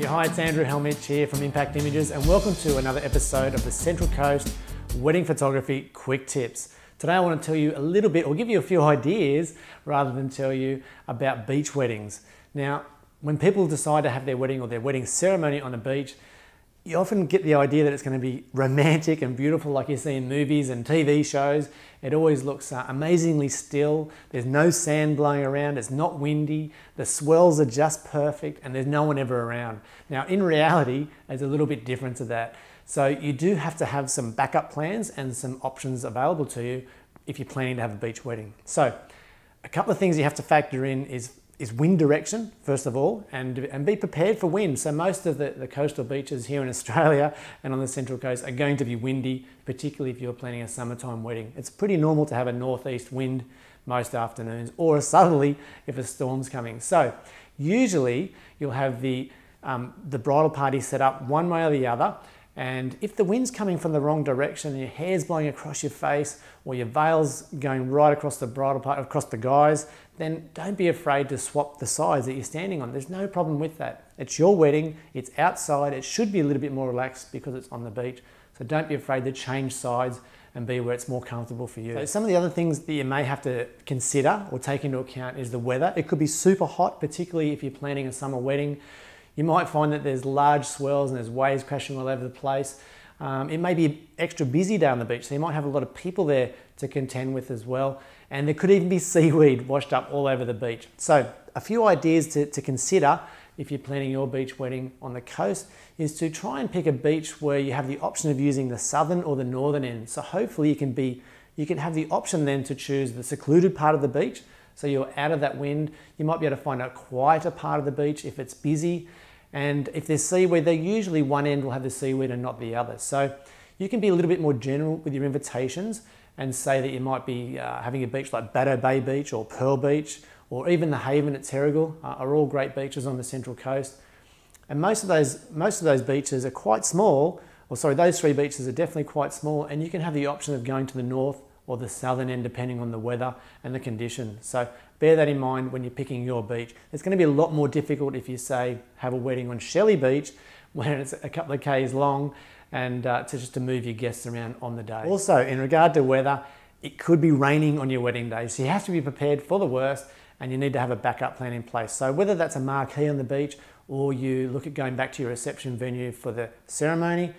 Yeah, hi, it's Andrew Helmich here from Impact Images, and welcome to another episode of the Central Coast Wedding Photography Quick Tips. Today I want to tell you a little bit, or give you a few ideas, rather than tell you about beach weddings. Now, when people decide to have their wedding or their wedding ceremony on a beach, you often get the idea that it's going to be romantic and beautiful like you see in movies and TV shows. It always looks amazingly still. There's no sand blowing around, it's not windy, the swells are just perfect, and there's no one ever around. Now, in reality, it's a little bit different to that. So you do have to have some backup plans and some options available to you if you're planning to have a beach wedding. So a couple of things you have to factor in is wind direction, first of all, and be prepared for wind. So most of the coastal beaches here in Australia and on the Central Coast are going to be windy, particularly if you're planning a summertime wedding. It's pretty normal to have a northeast wind most afternoons, or a southerly if a storm's coming. So usually you'll have the bridal party set up one way or the other, and if the wind's coming from the wrong direction and your hair's blowing across your face, or your veil's going right across the bridal party, across the guys, then don't be afraid to swap the sides that you're standing on. There's no problem with that. It's your wedding, it's outside, it should be a little bit more relaxed because it's on the beach. So don't be afraid to change sides and be where it's more comfortable for you. So some of the other things that you may have to consider or take into account is the weather. It could be super hot, particularly if you're planning a summer wedding. You might find that there's large swells and there's waves crashing all over the place. It may be an extra busy day on the beach, so you might have a lot of people there to contend with as well. And there could even be seaweed washed up all over the beach. So a few ideas to consider if you're planning your beach wedding on the coast is to try and pick a beach where you have the option of using the southern or the northern end. So hopefully you can have the option then to choose the secluded part of the beach. So you're out of that wind. You might be able to find a quieter part of the beach if it's busy. And if there's seaweed, usually one end will have the seaweed and not the other. So you can be a little bit more general with your invitations and say that you might be having a beach like Bateau Bay Beach or Pearl Beach, or even the Haven at Terrigal are all great beaches on the Central Coast. And most of those beaches are quite small, or sorry, those three beaches are definitely quite small, and you can have the option of going to the north or the southern end depending on the weather and the conditions. So bear that in mind when you're picking your beach. It's going to be a lot more difficult if you say have a wedding on Shelley Beach when it's a couple of k's long and to move your guests around on the day. Also, in regard to weather, it could be raining on your wedding day, so you have to be prepared for the worst and you need to have a backup plan in place. So whether that's a marquee on the beach or you look at going back to your reception venue for the ceremony,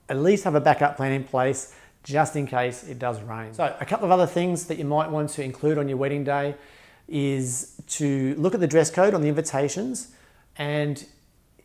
at least have a backup plan in place just in case it does rain. So a couple of other things that you might want to include on your wedding day is to look at the dress code on the invitations. And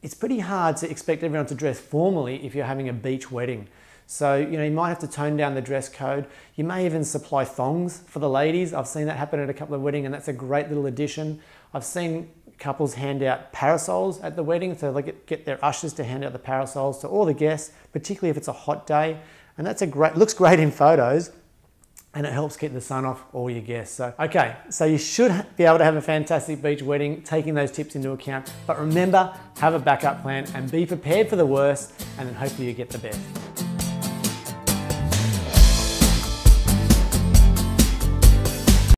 it's pretty hard to expect everyone to dress formally if you're having a beach wedding. So, you might have to tone down the dress code. You may even supply thongs for the ladies. I've seen that happen at a couple of weddings, and that's a great little addition. I've seen couples hand out parasols at the wedding, so they get their ushers to hand out the parasols to all the guests, particularly if it's a hot day. And that's looks great in photos, and it helps keep the sun off all your guests. So, okay, so you should be able to have a fantastic beach wedding, taking those tips into account. But remember, have a backup plan and be prepared for the worst, and then hopefully you get the best.